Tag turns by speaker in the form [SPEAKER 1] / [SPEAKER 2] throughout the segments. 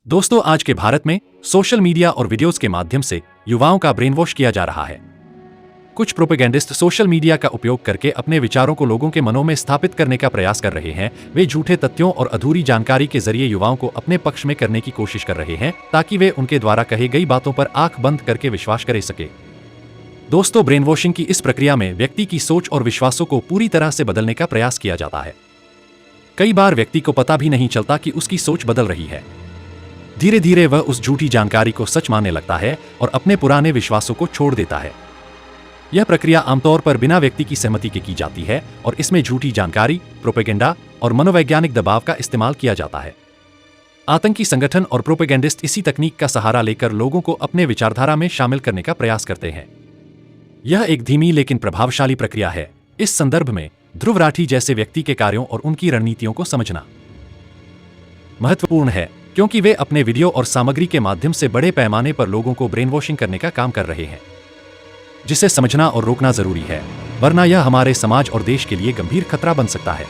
[SPEAKER 1] दोस्तों, आज के भारत में सोशल मीडिया और वीडियोस के माध्यम से युवाओं का ब्रेन वॉश किया जा रहा है। कुछ प्रोपेगेंडिस्ट सोशल मीडिया का उपयोग करके अपने विचारों को लोगों के मनों में स्थापित करने का प्रयास कर रहे हैं। वे झूठे तथ्यों और अधूरी जानकारी के जरिए युवाओं को अपने पक्ष में करने की कोशिश कर रहे हैं ताकि वे उनके द्वारा कही गई बातों पर आंख बंद करके विश्वास कर सके। दोस्तों, ब्रेन वॉशिंग की इस प्रक्रिया में व्यक्ति की सोच और विश्वासों को पूरी तरह से बदलने का प्रयास किया जाता है। कई बार व्यक्ति को पता भी नहीं चलता कि उसकी सोच बदल रही है। धीरे धीरे वह उस झूठी जानकारी को सच मानने लगता है और अपने पुराने विश्वासों को छोड़ देता है। यह प्रक्रिया आमतौर पर बिना व्यक्ति की सहमति के की जाती है और इसमें झूठी जानकारी, प्रोपेगेंडा और मनोवैज्ञानिक दबाव का इस्तेमाल किया जाता है। आतंकी संगठन और प्रोपेगेंडिस्ट इसी तकनीक का सहारा लेकर लोगों को अपने विचारधारा में शामिल करने का प्रयास करते हैं। यह एक धीमी लेकिन प्रभावशाली प्रक्रिया है। इस संदर्भ में ध्रुव राठी जैसे व्यक्ति के कार्यों और उनकी रणनीतियों को समझना महत्वपूर्ण है, क्योंकि वे अपने वीडियो और सामग्री के माध्यम से बड़े पैमाने पर लोगों को ब्रेन वॉशिंग करने का काम कर रहे हैं, जिसे समझना और रोकना जरूरी है, वरना यह हमारे समाज और देश के लिए गंभीर खतरा बन सकता है।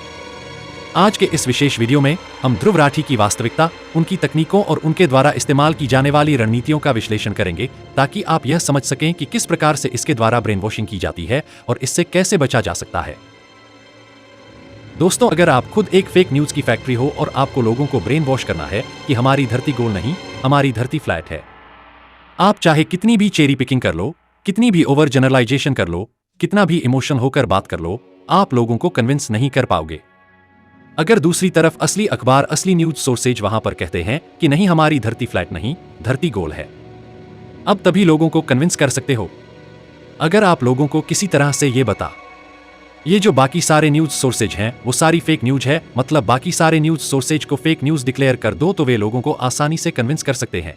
[SPEAKER 1] आज के इस विशेष वीडियो में हम ध्रुव राठी की वास्तविकता, उनकी तकनीकों और उनके द्वारा इस्तेमाल की जाने वाली रणनीतियों का विश्लेषण करेंगे ताकि आप यह समझ सकें कि किस प्रकार से इसके द्वारा ब्रेन वॉशिंग की जाती है और इससे कैसे बचा जा सकता है। दोस्तों, अगर आप खुद एक फेक न्यूज की फैक्ट्री हो और आपको लोगों को ब्रेन वॉश करना है कि हमारी धरती गोल नहीं, हमारी धरती फ्लैट है, आप चाहे कितनी भी चेरी पिकिंग कर लो, कितनी भी ओवर जनरलाइजेशन कर लो, कितना भी इमोशन होकर बात कर लो, आप लोगों को कन्विंस नहीं कर पाओगे। अगर दूसरी तरफ असली अखबार, असली न्यूज सोर्सेज वहां पर कहते हैं कि नहीं, हमारी धरती फ्लैट नहीं, धरती गोल है, अब तभी लोगों को कन्विंस कर सकते हो। अगर आप लोगों को किसी तरह से ये जो बाकी सारे न्यूज सोर्सेज हैं वो सारी फेक न्यूज है, मतलब बाकी सारे न्यूज सोर्सेज को फेक न्यूज डिक्लेयर कर दो, तो वे लोगों को आसानी से कन्विंस कर सकते हैं।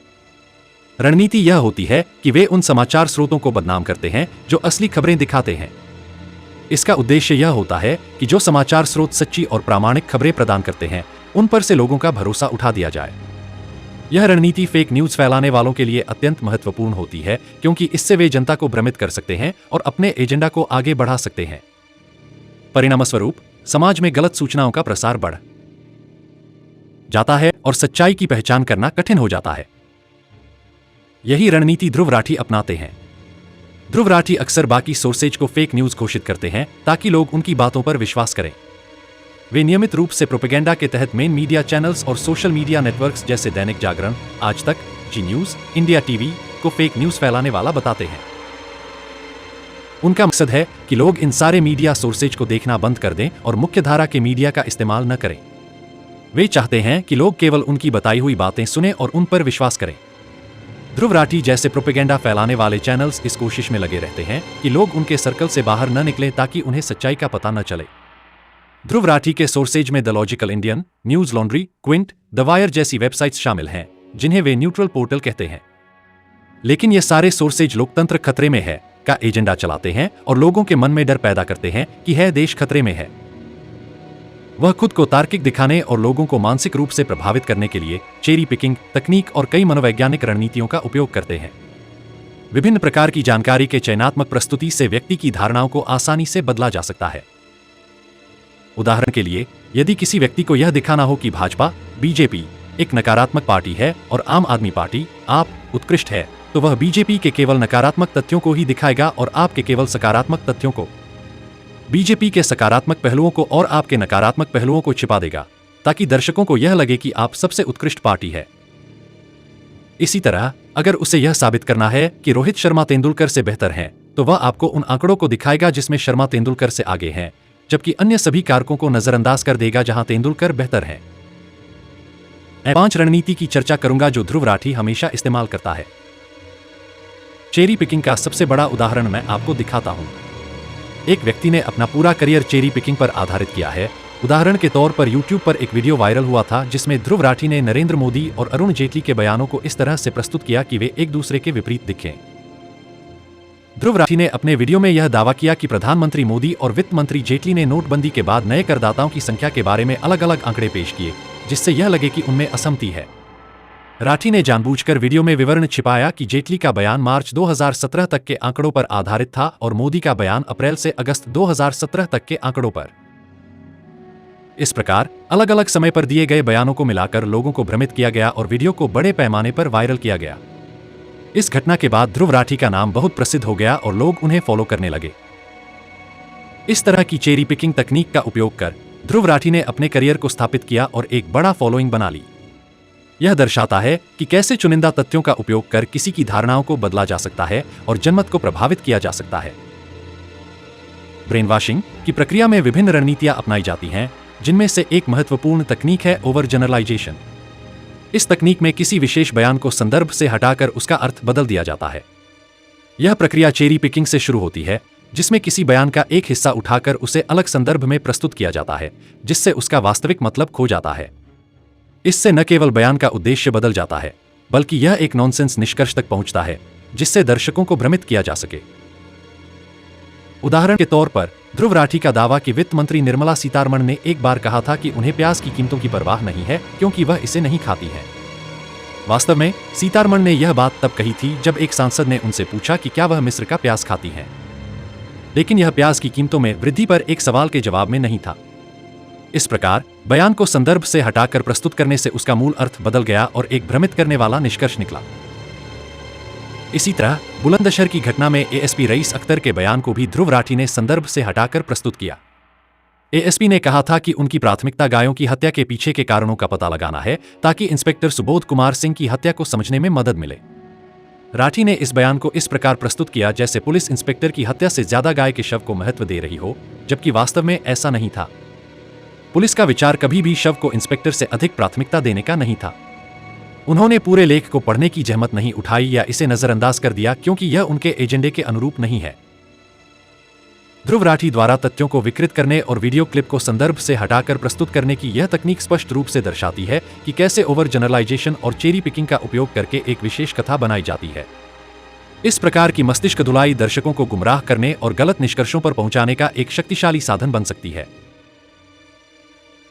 [SPEAKER 1] रणनीति यह होती है कि वे उन समाचार स्रोतों को बदनाम करते हैं जो असली खबरें दिखाते हैं। इसका उद्देश्य यह होता है कि जो समाचार स्रोत सच्ची और प्रामाणिक खबरें प्रदान करते हैं उन पर से लोगों का भरोसा उठा दिया जाए। यह रणनीति फेक न्यूज फैलाने वालों के लिए अत्यंत महत्वपूर्ण होती है, क्योंकि इससे वे जनता को भ्रमित कर सकते हैं और अपने एजेंडा को आगे बढ़ा सकते हैं। परिणामस्वरूप समाज में गलत सूचनाओं का प्रसार बढ़ जाता है और सच्चाई की पहचान करना कठिन हो जाता है। यही रणनीति ध्रुव राठी अपनाते हैं। ध्रुव राठी अक्सर बाकी सोर्सेज को फेक न्यूज घोषित करते हैं ताकि लोग उनकी बातों पर विश्वास करें। वे नियमित रूप से प्रोपेगेंडा के तहत मेन मीडिया चैनल्स और सोशल मीडिया नेटवर्क्स जैसे दैनिक जागरण, आज तक, जी न्यूज, इंडिया टीवी को फेक न्यूज फैलाने वाला बताते हैं। उनका मकसद है कि लोग इन सारे मीडिया सोर्सेज को देखना बंद कर दें और मुख्यधारा के मीडिया का इस्तेमाल न करें। वे चाहते हैं कि लोग केवल उनकी बताई हुई बातें सुनें और उन पर विश्वास करें। ध्रुव राठी जैसे प्रोपेगेंडा फैलाने वाले चैनल्स इस कोशिश में लगे रहते हैं कि लोग उनके सर्कल से बाहर न निकलें ताकि उन्हें सच्चाई का पता न चले। ध्रुव राठी के सोर्सेज में the logical Indian, news laundry, Quint, the wire जैसी वेबसाइट्स शामिल हैं, जिन्हें वे न्यूट्रल पोर्टल कहते हैं। लेकिन ये सारे सोर्सेज लोकतंत्र खतरे में है का एजेंडा चलाते हैं और लोगों के मन में डर पैदा करते हैं कि देश खतरे में है। वह खुद को तार्किक दिखाने और लोगों को मानसिक रूप से प्रभावित करने के लिए चेरी पिकिंग तकनीक और कई मनोवैज्ञानिक रणनीतियों का उपयोग करते हैं। विभिन्न प्रकार की जानकारी के चयनात्मक प्रस्तुति से व्यक्ति की धारणाओं को आसानी से बदला जा सकता है। उदाहरण के लिए, यदि किसी व्यक्ति को यह दिखाना हो कि भाजपा, बीजेपी एक नकारात्मक पार्टी है और आम आदमी पार्टी, आप, उत्कृष्ट है, तो वह बीजेपी के केवल नकारात्मक तथ्यों को ही दिखाएगा और आपके केवल सकारात्मक तथ्यों को, बीजेपी के सकारात्मक पहलुओं को और आपके नकारात्मक पहलुओं को छिपा देगा, ताकि दर्शकों को यह लगे कि आप सबसे उत्कृष्ट पार्टी है। इसी तरह, अगर उसे यह साबित करना है कि रोहित शर्मा तेंदुलकर से बेहतर हैं, तो वह आपको उन आंकड़ों को दिखाएगा जिसमें शर्मा तेंदुलकर से आगे हैं, जबकि अन्य सभी कारकों को नजरअंदाज कर देगा जहां तेंदुलकर बेहतर हैं। मैं 5 रणनीति की चर्चा करूंगा जो ध्रुव राठी हमेशा इस्तेमाल करता है। चेरी पिकिंग का सबसे बड़ा उदाहरण मैं आपको दिखाता हूं। एक व्यक्ति ने अपना पूरा करियर चेरी पिकिंग पर आधारित किया है। उदाहरण के तौर पर YouTube पर एक वीडियो वायरल हुआ था जिसमें ध्रुव राठी ने नरेंद्र मोदी और अरुण जेटली के बयानों को इस तरह से प्रस्तुत किया कि वे एक दूसरे के विपरीत दिखें। ध्रुव राठी ने अपने वीडियो में यह दावा किया कि प्रधानमंत्री मोदी और वित्त मंत्री जेटली ने नोटबंदी के बाद नए करदाताओं की संख्या के बारे में अलग अलग आंकड़े पेश किए, जिससे यह लगे कि उनमें असहमति है। राठी ने जानबूझकर वीडियो में विवरण छिपाया कि जेटली का बयान मार्च 2017 तक के आंकड़ों पर आधारित था और मोदी का बयान अप्रैल से अगस्त 2017 तक के आंकड़ों पर। इस प्रकार अलग अलग समय पर दिए गए बयानों को मिलाकर लोगों को भ्रमित किया गया और वीडियो को बड़े पैमाने पर वायरल किया गया। इस घटना के बाद ध्रुव राठी का नाम बहुत प्रसिद्ध हो गया और लोग उन्हें फॉलो करने लगे। इस तरह की चेरी पिकिंग तकनीक का उपयोग कर ध्रुव राठी ने अपने करियर को स्थापित किया और एक बड़ा फॉलोइंग बना ली। यह दर्शाता है कि कैसे चुनिंदा तथ्यों का उपयोग कर किसी की धारणाओं को बदला जा सकता है और जनमत को प्रभावित किया जा सकता है। ब्रेन वॉशिंग की प्रक्रिया में विभिन्न रणनीतियां अपनाई जाती हैं, जिनमें से एक महत्वपूर्ण तकनीक है ओवर जनरलाइजेशन। इस तकनीक में किसी विशेष बयान को संदर्भ से हटाकर उसका अर्थ बदल दिया जाता है। यह प्रक्रिया चेरी पिकिंग से शुरू होती है, जिसमें किसी बयान का एक हिस्सा उठाकर उसे अलग संदर्भ में प्रस्तुत किया जाता है, जिससे उसका वास्तविक मतलब खो जाता है। इससे न केवल बयान का उद्देश्य बदल जाता है, बल्कि यह एक नॉनसेंस निष्कर्ष तक पहुंचता है, जिससे दर्शकों को भ्रमित किया जा सके। उदाहरण के तौर पर ध्रुव राठी का दावा कि वित्त मंत्री निर्मला सीतारमण ने एक बार कहा था कि उन्हें प्याज की कीमतों की परवाह नहीं है क्योंकि वह इसे नहीं खाती है। वास्तव में सीतारमण ने यह बात तब कही थी जब एक सांसद ने उनसे पूछा कि क्या वह मिस्र का प्याज खाती हैं। लेकिन यह प्याज की कीमतों में वृद्धि पर एक सवाल के जवाब में नहीं था। इस प्रकार बयान को संदर्भ से हटाकर प्रस्तुत करने से उसका मूल अर्थ बदल गया और एक भ्रमित करने वाला निष्कर्ष निकला। इसी तरह बुलंदशहर की घटना में एएसपी रईस अख्तर के बयान को भी ध्रुव राठी ने संदर्भ से हटाकर प्रस्तुत किया। एएसपी ने कहा था कि उनकी प्राथमिकता गायों की हत्या के पीछे के कारणों का पता लगाना है, ताकि इंस्पेक्टर सुबोध कुमार सिंह की हत्या को समझने में मदद मिले। राठी ने इस बयान को इस प्रकार प्रस्तुत किया जैसे पुलिस इंस्पेक्टर की हत्या से ज्यादा गाय के शव को महत्व दे रही हो, जबकि वास्तव में ऐसा नहीं था। पुलिस का विचार कभी भी शव को इंस्पेक्टर से अधिक प्राथमिकता देने का नहीं था। उन्होंने पूरे लेख को पढ़ने की जहमत नहीं उठाई या इसे नजरअंदाज कर दिया क्योंकि यह उनके एजेंडे के अनुरूप नहीं है। ध्रुव राठी द्वारा तथ्यों को विकृत करने और वीडियो क्लिप को संदर्भ से हटाकर प्रस्तुत करने की यह तकनीक स्पष्ट रूप से दर्शाती है कि कैसे ओवर जनरलाइजेशन और चेरी पिकिंग का उपयोग करके एक विशेष कथा बनाई जाती है। इस प्रकार की मस्तिष्क धुलाई दर्शकों को गुमराह करने और गलत निष्कर्षों पर पहुंचाने का एक शक्तिशाली साधन बन सकती है।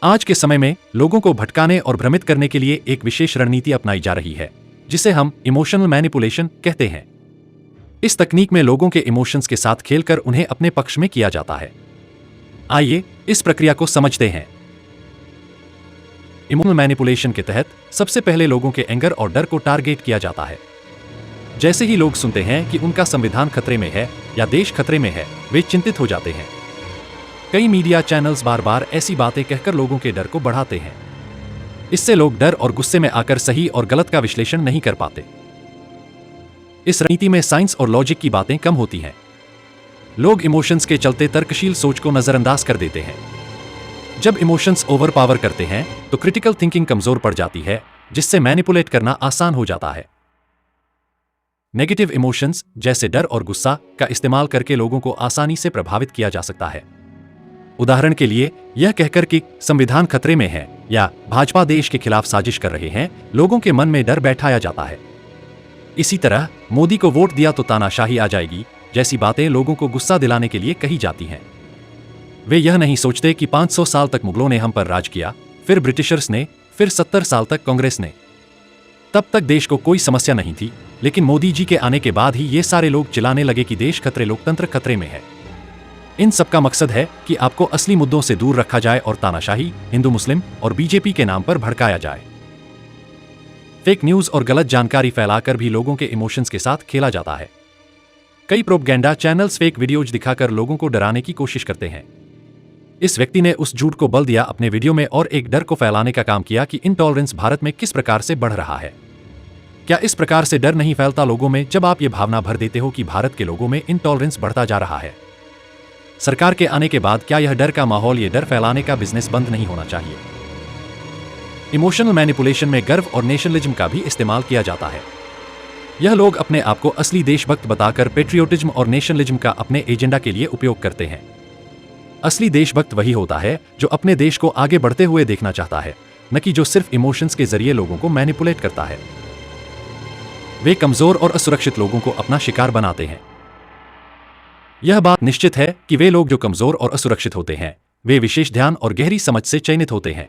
[SPEAKER 1] आज के समय में लोगों को भटकाने और भ्रमित करने के लिए एक विशेष रणनीति अपनाई जा रही है, जिसे हम इमोशनल मैनिपुलेशन कहते हैं। इस तकनीक में लोगों के इमोशंस के साथ खेलकर उन्हें अपने पक्ष में किया जाता है। आइए इस प्रक्रिया को समझते हैं। इमोशनल मैनिपुलेशन के तहत सबसे पहले लोगों के एंगर और डर को टारगेट किया जाता है। जैसे ही लोग सुनते हैं कि उनका संविधान खतरे में है या देश खतरे में है, वे चिंतित हो जाते हैं। कई मीडिया चैनल्स बार बार ऐसी बातें कहकर लोगों के डर को बढ़ाते हैं। इससे लोग डर और गुस्से में आकर सही और गलत का विश्लेषण नहीं कर पाते। इस रणनीति में साइंस और लॉजिक की बातें कम होती हैं। लोग इमोशंस के चलते तर्कशील सोच को नजरअंदाज कर देते हैं। जब इमोशंस ओवर पावर करते हैं तो क्रिटिकल थिंकिंग कमजोर पड़ जाती है, जिससे मैनिपुलेट करना आसान हो जाता है। नेगेटिव इमोशंस जैसे डर और गुस्सा का इस्तेमाल करके लोगों को आसानी से प्रभावित किया जा सकता है। उदाहरण के लिए यह कहकर कि संविधान खतरे में है या भाजपा देश के खिलाफ साजिश कर रहे हैं, लोगों के मन में डर बैठाया जाता है। इसी तरह मोदी को वोट दिया तो तानाशाही आ जाएगी जैसी बातें लोगों को गुस्सा दिलाने के लिए कही जाती हैं। वे यह नहीं सोचते कि 500 साल तक मुगलों ने हम पर राज किया, फिर ब्रिटिशर्स ने, फिर 70 साल तक कांग्रेस ने। तब तक देश को कोई समस्या नहीं थी, लेकिन मोदी जी के आने के बाद ही ये सारे लोग चिल्लाने लगे कि देश खतरे, लोकतंत्र खतरे में है। इन सब का मकसद है कि आपको असली मुद्दों से दूर रखा जाए और तानाशाही, हिंदू मुस्लिम और बीजेपी के नाम पर भड़काया जाए। फेक न्यूज और गलत जानकारी फैलाकर भी लोगों के इमोशंस के साथ खेला जाता है। कई प्रोपगेंडा चैनल्स फेक वीडियोज दिखाकर लोगों को डराने की कोशिश करते हैं। इस व्यक्ति ने उस झूठ को बल दिया अपने वीडियो में और एक डर को फैलाने का काम किया कि इंटॉलरेंस भारत में किस प्रकार से बढ़ रहा है। क्या इस प्रकार से डर नहीं फैलता लोगों में जब आप ये भावना भर देते हो कि भारत के लोगों में इंटॉलरेंस बढ़ता जा रहा है? सरकार के आने के बाद क्या यह डर का माहौल, ये डर फैलाने का बिजनेस बंद नहीं होना चाहिए? इमोशनल मैनिपुलेशन में गर्व और नेशनलिज्म का भी इस्तेमाल किया जाता है। यह लोग अपने आप को असली देशभक्त बताकर पेट्रियोटिज्म और नेशनलिज्म का अपने एजेंडा के लिए उपयोग करते हैं। असली देशभक्त वही होता है जो अपने देश को आगे बढ़ते हुए देखना चाहता है, न कि जो सिर्फ इमोशंस के जरिए लोगों को मैनिपुलेट करता है। वे कमजोर और असुरक्षित लोगों को अपना शिकार बनाते हैं। यह बात निश्चित है कि वे लोग जो कमजोर और असुरक्षित होते हैं, वे विशेष ध्यान और गहरी समझ से चयनित होते हैं।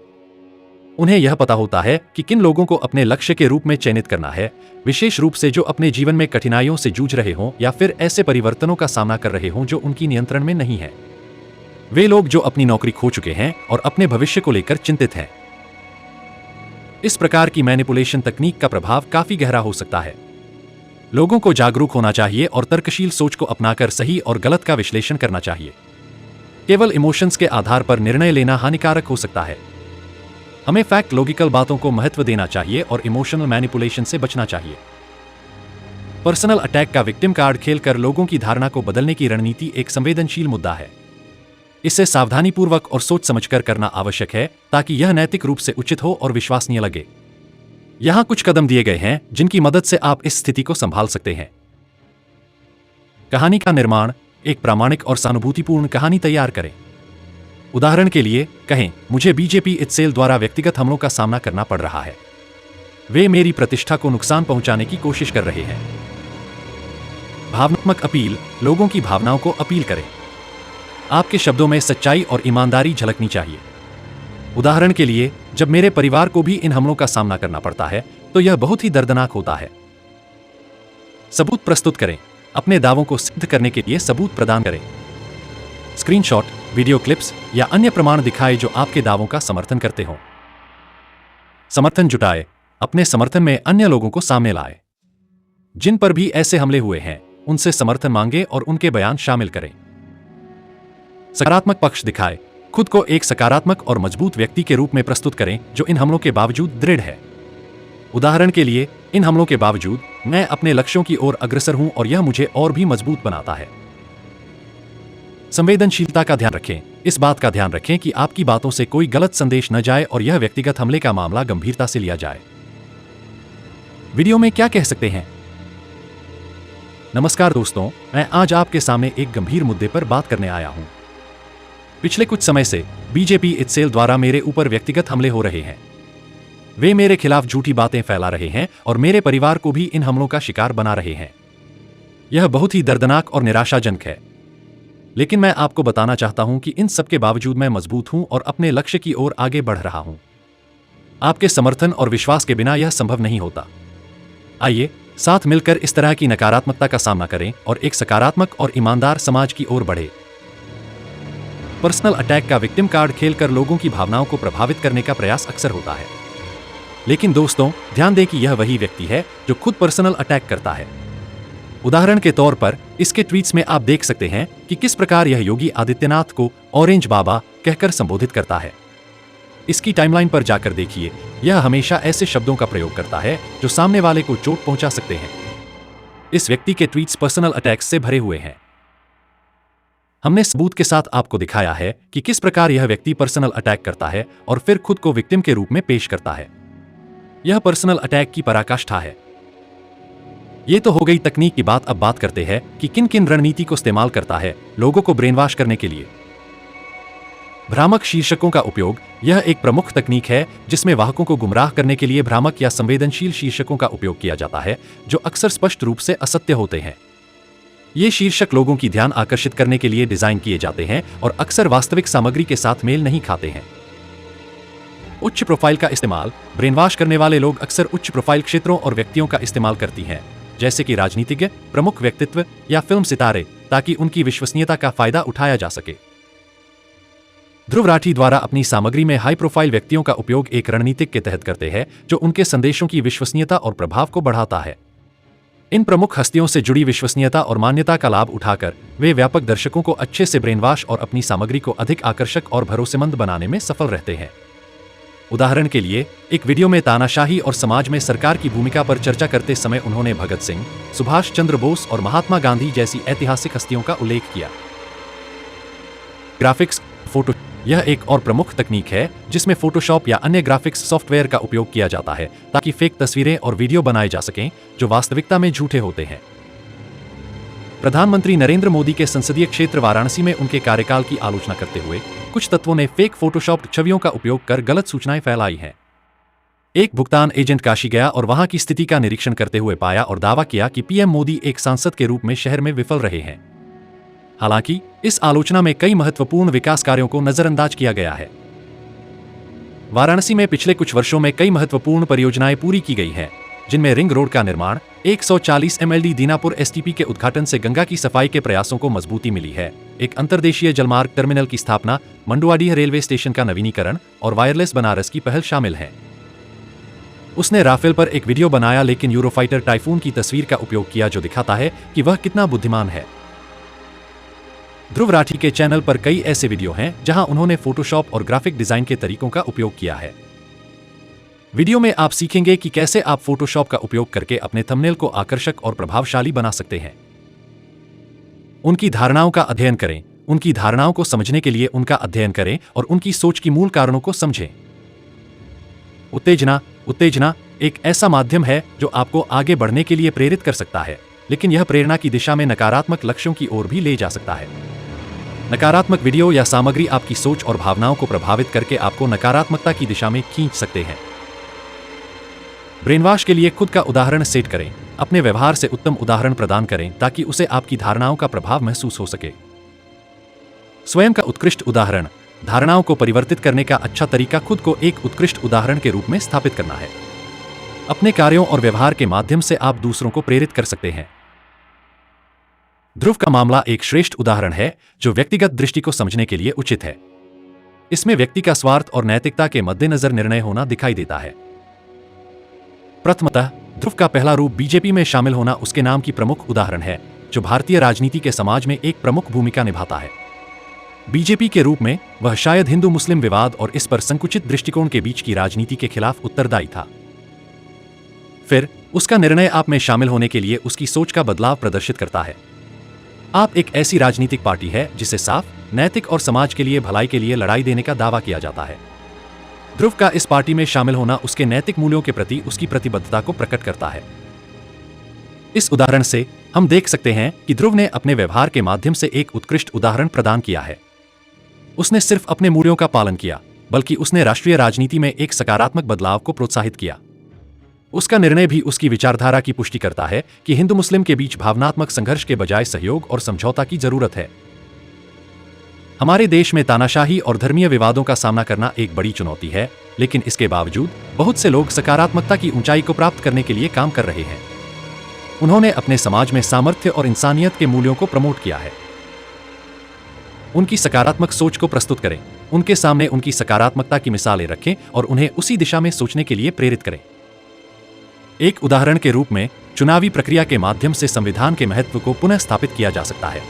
[SPEAKER 1] उन्हें यह पता होता है कि किन लोगों को अपने लक्ष्य के रूप में चयनित करना है, विशेष रूप से जो अपने जीवन में कठिनाइयों से जूझ रहे हों या फिर ऐसे परिवर्तनों का सामना कर रहे हों जो उनकी नियंत्रण में नहीं है। वे लोग जो अपनी नौकरी खो चुके हैं और अपने भविष्य को लेकर चिंतित हैं। इस प्रकार की मैनिपुलेशन तकनीक का प्रभाव काफी गहरा हो सकता है। लोगों को जागरूक होना चाहिए और तर्कशील सोच को अपनाकर सही और गलत का विश्लेषण करना चाहिए। केवल इमोशंस के आधार पर निर्णय लेना हानिकारक हो सकता है। हमें फैक्ट लॉजिकल बातों को महत्व देना चाहिए और इमोशनल मैनिपुलेशन से बचना चाहिए। पर्सनल अटैक का विक्टिम कार्ड खेलकर लोगों की धारणा को बदलने की रणनीति एक संवेदनशील मुद्दा है। इसे सावधानीपूर्वक और सोच समझकर करना आवश्यक है ताकि यह नैतिक रूप से उचित हो और विश्वसनीय लगे। यहां कुछ कदम दिए गए हैं जिनकी मदद से आप इस स्थिति को संभाल सकते हैं। कहानी का निर्माण। एक प्रामाणिक और सहानुभूतिपूर्ण कहानी तैयार करें। उदाहरण के लिए कहें, मुझे बीजेपी इत्सेल द्वारा व्यक्तिगत हमलों का सामना करना पड़ रहा है। वे मेरी प्रतिष्ठा को नुकसान पहुंचाने की कोशिश कर रहे हैं। भावनात्मक अपील। लोगों की भावनाओं को अपील करें। आपके शब्दों में सच्चाई और ईमानदारी झलकनी चाहिए। उदाहरण के लिए, जब मेरे परिवार को भी इन हमलों का सामना करना पड़ता है तो यह बहुत ही दर्दनाक होता है। सबूत प्रस्तुत करें। अपने दावों को सिद्ध करने के लिए सबूत प्रदान करें। स्क्रीनशॉट, वीडियो क्लिप्स या अन्य प्रमाण दिखाएं जो आपके दावों का समर्थन करते हों। समर्थन जुटाएं। अपने समर्थन में अन्य लोगों को सामने लाएं। जिन पर भी ऐसे हमले हुए हैं उनसे समर्थन मांगें और उनके बयान शामिल करें। सकारात्मक पक्ष दिखाएं। खुद को एक सकारात्मक और मजबूत व्यक्ति के रूप में प्रस्तुत करें जो इन हमलों के बावजूद दृढ़ है। उदाहरण के लिए, इन हमलों के बावजूद मैं अपने लक्ष्यों की ओर अग्रसर हूं और यह मुझे और भी मजबूत बनाता है। संवेदनशीलता का ध्यान रखें। इस बात का ध्यान रखें कि आपकी बातों से कोई गलत संदेश न जाए और यह व्यक्तिगत हमले का मामला गंभीरता से लिया जाए। वीडियो में क्या कह सकते हैं? नमस्कार दोस्तों, मैं आज आपके सामने एक गंभीर मुद्दे पर बात करने आया हूं। पिछले कुछ समय से बीजेपी इत्सेल द्वारा मेरे ऊपर व्यक्तिगत हमले हो रहे हैं। वे मेरे खिलाफ झूठी बातें फैला रहे हैं और मेरे परिवार को भी इन हमलों का शिकार बना रहे हैं। यह बहुत ही दर्दनाक और निराशाजनक है। लेकिन मैं आपको बताना चाहता हूं कि इन सब के बावजूद मैं मजबूत हूं और अपने लक्ष्य की ओर आगे बढ़ रहा हूं। आपके समर्थन और विश्वास के बिना यह संभव नहीं होता। आइए साथ मिलकर इस तरह की नकारात्मकता का सामना करें और एक सकारात्मक और ईमानदार समाज की ओर बढ़े। पर्सनल अटैक का विक्टिम कार्ड खेलकर लोगों की भावनाओं को प्रभावित करने का प्रयास अक्सर होता है। लेकिन दोस्तों, ध्यान दें कि यह वही व्यक्ति है जो खुद पर्सनल अटैक करता है। उदाहरण के तौर पर इसके ट्वीट्स में आप देख सकते हैं कि किस प्रकार यह योगी आदित्यनाथ को ऑरेंज बाबा कहकर संबोधित करता है। इसकी टाइमलाइन पर जाकर देखिए, यह हमेशा ऐसे शब्दों का प्रयोग करता है जो सामने वाले को चोट पहुंचा सकते हैं। इस व्यक्ति के ट्वीट्स पर्सनल अटैक्स से भरे हुए हैं। हमने सबूत के साथ आपको दिखाया है कि किस प्रकार यह व्यक्ति पर्सनल अटैक करता है और फिर खुद को विक्टिम के रूप में पेश करता है। यह पर्सनल अटैक की पराकाष्ठा है। यह तो हो गई तकनीक की बात। अब बात करते हैं कि किन किन रणनीति को इस्तेमाल करता है लोगों को ब्रेनवॉश करने के लिए। भ्रामक शीर्षकों का उपयोग। यह एक प्रमुख तकनीक है जिसमें वाहकों को गुमराह करने के लिए भ्रामक या संवेदनशील शीर्षकों का उपयोग किया जाता है जो अक्सर स्पष्ट रूप से असत्य होते हैं। ये शीर्षक लोगों की ध्यान आकर्षित करने के लिए डिजाइन किए जाते हैं और अक्सर वास्तविक सामग्री के साथ मेल नहीं खाते हैं। उच्च प्रोफाइल का इस्तेमाल। ब्रेनवॉश करने वाले लोग अक्सर उच्च प्रोफाइल क्षेत्रों और व्यक्तियों का इस्तेमाल करती हैं, जैसे कि राजनीतिज्ञ, प्रमुख व्यक्तित्व या फिल्म सितारे, ताकि उनकी विश्वसनीयता का फायदा उठाया जा सके। ध्रुव राठी द्वारा अपनी सामग्री में हाई प्रोफाइल व्यक्तियों का उपयोग एक रणनीतिक के तहत करते हैं जो उनके संदेशों की विश्वसनीयता और प्रभाव को बढ़ाता है। इन प्रमुख हस्तियों से जुड़ी विश्वसनीयता और मान्यता का लाभ उठाकर वे व्यापक दर्शकों को अच्छे से ब्रेनवॉश और अपनी सामग्री को अधिक आकर्षक और भरोसेमंद बनाने में सफल रहते हैं। उदाहरण के लिए, एक वीडियो में तानाशाही और समाज में सरकार की भूमिका पर चर्चा करते समय उन्होंने भगत सिंह, सुभाष चंद्र बोस और महात्मा गांधी जैसी ऐतिहासिक हस्तियों का उल्लेख किया। ग्राफिक्स। फोटो। यह एक और प्रमुख तकनीक है जिसमें फोटोशॉप या अन्य ग्राफिक्स सॉफ्टवेयर का उपयोग किया जाता है ताकि फेक तस्वीरें और वीडियो बनाए जा सकें जो वास्तविकता में झूठे होते हैं। प्रधानमंत्री नरेंद्र मोदी के संसदीय क्षेत्र वाराणसी में उनके कार्यकाल की आलोचना करते हुए कुछ तत्वों ने फेक फोटोशॉप छवियों का उपयोग कर गलत सूचनाएं फैलाई हैं। एक भुगतान एजेंट काशी गया और वहां की स्थिति का निरीक्षण करते हुए पाया और दावा किया कि पीएम मोदी एक सांसद के रूप में शहर में विफल रहे हैं। हालांकि इस आलोचना में कई महत्वपूर्ण विकास कार्यों को नजरअंदाज किया गया है। वाराणसी में पिछले कुछ वर्षों में कई महत्वपूर्ण परियोजनाएं पूरी की गई हैं, जिनमें रिंग रोड का निर्माण, 140 MLD दीनापुर STP के उद्घाटन से गंगा की सफाई के प्रयासों को मजबूती मिली है एक अंतर्देशीय जलमार्ग टर्मिनल की स्थापना, मंडुआडीह रेलवे स्टेशन का नवीनीकरण और वायरलेस बनारस की पहल शामिल हैं। उसने राफेल पर एक वीडियो बनाया लेकिन यूरोफाइटर टाइफून की तस्वीर का उपयोग किया जो दिखाता है कि वह कितना बुद्धिमान है। ध्रुव राठी के चैनल पर कई ऐसे वीडियो हैं जहां उन्होंने फोटोशॉप और ग्राफिक डिजाइन के तरीकों का उपयोग किया है। वीडियो में आप सीखेंगे कि कैसे आप फोटोशॉप का उपयोग करके अपने थंबनेल को आकर्षक और प्रभावशाली बना सकते हैं। उनकी धारणाओं का अध्ययन करें, उनकी धारणाओं को समझने के लिए उनका अध्ययन करें और उनकी सोच की मूल कारणों को समझें। उत्तेजना एक ऐसा माध्यम है जो आपको आगे बढ़ने के लिए प्रेरित कर सकता है, लेकिन यह प्रेरणा की दिशा में नकारात्मक लक्ष्यों की ओर भी ले जा सकता है। नकारात्मक वीडियो या सामग्री आपकी सोच और भावनाओं को प्रभावित करके आपको नकारात्मकता की दिशा में खींच सकते हैं। ब्रेनवॉश के लिए खुद का उदाहरण सेट करें, अपने व्यवहार से उत्तम उदाहरण प्रदान करें ताकि उसे आपकी धारणाओं का प्रभाव महसूस हो सके। स्वयं का उत्कृष्ट उदाहरण, धारणाओं को परिवर्तित करने का अच्छा तरीका खुद को एक उत्कृष्ट उदाहरण के रूप में स्थापित करना है। अपने कार्यों और व्यवहार के माध्यम से आप दूसरों को प्रेरित कर सकते हैं। ध्रुव का मामला एक श्रेष्ठ उदाहरण है जो व्यक्तिगत दृष्टि को समझने के लिए उचित है। इसमें व्यक्ति का स्वार्थ और नैतिकता के मद्देनजर निर्णय होना दिखाई देता है। प्रथमतः ध्रुव का पहला रूप बीजेपी में शामिल होना उसके नाम की प्रमुख उदाहरण है, जो भारतीय राजनीति के समाज में एक प्रमुख भूमिका निभाता है। बीजेपी के रूप में वह शायद हिंदू मुस्लिम विवाद और इस पर संकुचित दृष्टिकोण के बीच की राजनीति के खिलाफ उत्तरदायी था। फिर उसका निर्णय आप में शामिल होने के लिए उसकी सोच का बदलाव प्रदर्शित करता है। आप एक ऐसी राजनीतिक पार्टी है जिसे साफ, नैतिक और समाज के लिए भलाई के लिए लड़ाई देने का दावा किया जाता है। ध्रुव का इस पार्टी में शामिल होना उसके नैतिक मूल्यों के प्रति उसकी प्रतिबद्धता को प्रकट करता है। इस उदाहरण से हम देख सकते हैं कि ध्रुव ने अपने व्यवहार के माध्यम से एक उत्कृष्ट उदाहरण प्रदान किया है। उसने सिर्फ अपने मूल्यों का पालन किया, बल्कि उसने राष्ट्रीय राजनीति में एक सकारात्मक बदलाव को प्रोत्साहित किया। उसका निर्णय भी उसकी विचारधारा की पुष्टि करता है कि हिंदू मुस्लिम के बीच भावनात्मक संघर्ष के बजाय सहयोग और समझौता की जरूरत है। हमारे देश में तानाशाही और धर्मीय विवादों का सामना करना एक बड़ी चुनौती है, लेकिन इसके बावजूद बहुत से लोग सकारात्मकता की ऊंचाई को प्राप्त करने के लिए काम कर रहे हैं। उन्होंने अपने समाज में सामर्थ्य और इंसानियत के मूल्यों को प्रमोट किया है। उनकी सकारात्मक सोच को प्रस्तुत करें, उनके सामने उनकी सकारात्मकता की मिसालें रखें और उन्हें उसी दिशा में सोचने के लिए प्रेरित करें। एक उदाहरण के रूप में चुनावी प्रक्रिया के माध्यम से संविधान के महत्व को पुनः स्थापित किया जा सकता है।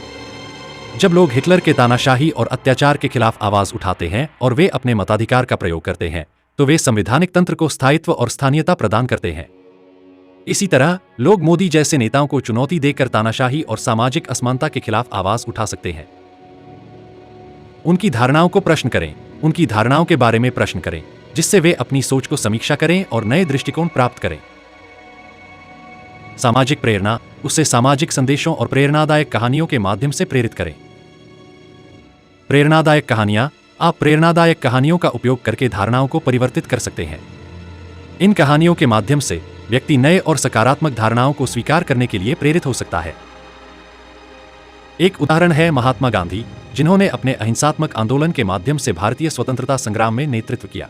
[SPEAKER 1] जब लोग हिटलर के तानाशाही और अत्याचार के खिलाफ आवाज उठाते हैं और वे अपने मताधिकार का प्रयोग करते हैं, तो वे संवैधानिक तंत्र को स्थायित्व और स्थानीयता प्रदान करते हैं। इसी तरह लोग मोदी जैसे नेताओं को चुनौती देकर तानाशाही और सामाजिक असमानता के खिलाफ आवाज उठा सकते हैं। उनकी धारणाओं को प्रश्न करें, उनकी धारणाओं के बारे में प्रश्न करें, जिससे वे अपनी सोच को समीक्षा करें और नए दृष्टिकोण प्राप्त करें। सामाजिक प्रेरणा, उसे सामाजिक संदेशों और प्रेरणादायक कहानियों के माध्यम से प्रेरित करें। प्रेरणादायक कहानियां, आप प्रेरणादायक कहानियों का उपयोग करके धारणाओं को परिवर्तित कर सकते हैं। इन कहानियों के माध्यम से व्यक्ति नए और सकारात्मक धारणाओं को स्वीकार करने के लिए प्रेरित हो सकता है। एक उदाहरण है महात्मा गांधी, जिन्होंने अपने अहिंसात्मक आंदोलन के माध्यम से भारतीय स्वतंत्रता संग्राम में नेतृत्व किया।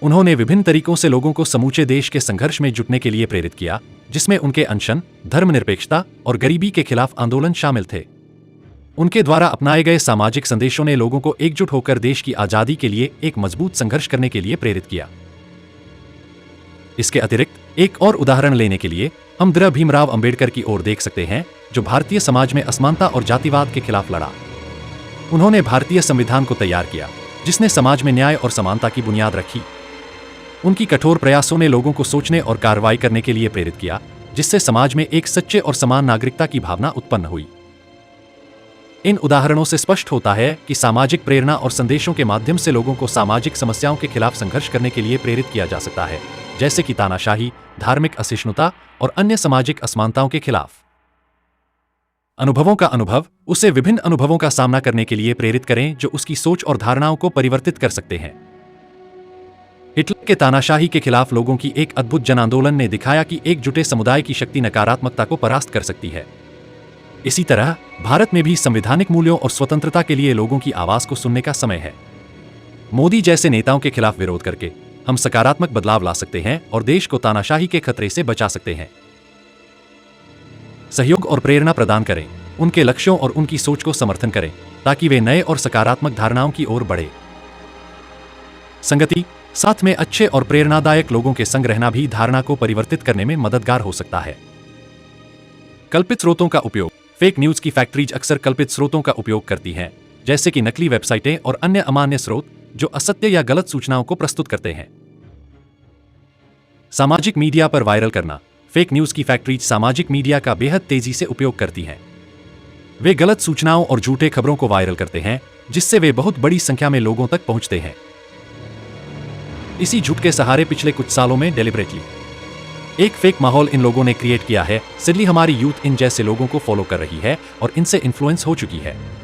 [SPEAKER 1] उन्होंने विभिन्न तरीकों से लोगों को समूचे देश के संघर्ष में जुटने के लिए प्रेरित किया, जिसमें उनके अनशन, धर्मनिरपेक्षता और गरीबी के खिलाफ आंदोलन शामिल थे। उनके द्वारा अपनाए गए सामाजिक संदेशों ने लोगों को एकजुट होकर देश की आजादी के लिए एक मजबूत संघर्ष करने के लिए प्रेरित किया। इसके अतिरिक्त एक और उदाहरण लेने के लिए हम डॉ. भीमराव अंबेडकर की ओर देख सकते हैं, जो भारतीय समाज में असमानता और जातिवाद के खिलाफ लड़ा। उन्होंने भारतीय संविधान को तैयार किया, जिसने समाज में न्याय और समानता की बुनियाद रखी। उनकी कठोर प्रयासों ने लोगों को सोचने और कार्रवाई करने के लिए प्रेरित किया, जिससे समाज में एक सच्चे और समान नागरिकता की भावना उत्पन्न हुई। इन उदाहरणों से स्पष्ट होता है कि सामाजिक प्रेरणा और संदेशों के माध्यम से लोगों को सामाजिक समस्याओं के खिलाफ संघर्ष करने के लिए प्रेरित किया जा सकता है, जैसे कि तानाशाही, धार्मिक असहिष्णुता और अन्य सामाजिक असमानताओं के खिलाफ। अनुभवों का अनुभव, उसे विभिन्न अनुभवों का सामना करने के लिए प्रेरित करें जो उसकी सोच और धारणाओं को परिवर्तित कर सकते हैं। हिटलर के तानाशाही के खिलाफ लोगों की एक अद्भुत जन आंदोलन ने दिखाया कि एकजुटे समुदाय की शक्ति नकारात्मकता को परास्त कर सकती है। इसी तरह भारत में भी संवैधानिक मूल्यों और स्वतंत्रता के लिए लोगों की आवाज को सुनने का समय है। मोदी जैसे नेताओं के खिलाफ विरोध करके हम सकारात्मक बदलाव ला सकते हैं और देश को तानाशाही के खतरे से बचा सकते हैं। सहयोग और प्रेरणा प्रदान करें, उनके लक्ष्यों और उनकी सोच को समर्थन करें ताकि वे नए और सकारात्मक धारणाओं की ओर बढ़े। संगति, साथ में अच्छे और प्रेरणादायक लोगों के संग रहना भी धारणा को परिवर्तित करने में मददगार हो सकता है। कल्पित स्रोतों का उपयोग। फेक न्यूज की फैक्ट्रीज अक्सर कल्पित स्रोतों का उपयोग करती हैं, जैसे कि नकली वेबसाइटें और अन्य अमान्य स्रोत जो असत्य या गलत सूचनाओं को प्रस्तुत करते हैं। सामाजिक मीडिया पर वायरल करना। फेक न्यूज की फैक्ट्रीज सामाजिक मीडिया का बेहद तेजी से उपयोग करती हैं। वे गलत सूचनाओं और झूठे खबरों को वायरल करते हैं, जिससे वे बहुत बड़ी संख्या में लोगों तक पहुंचते हैं। इसी झूठ के सहारे पिछले कुछ सालों में डेलिबरेटली एक फेक माहौल इन लोगों ने क्रिएट किया है। सिडली हमारी यूथ इन जैसे लोगों को फॉलो कर रही है और इनसे इन्फ्लुएंस हो चुकी है।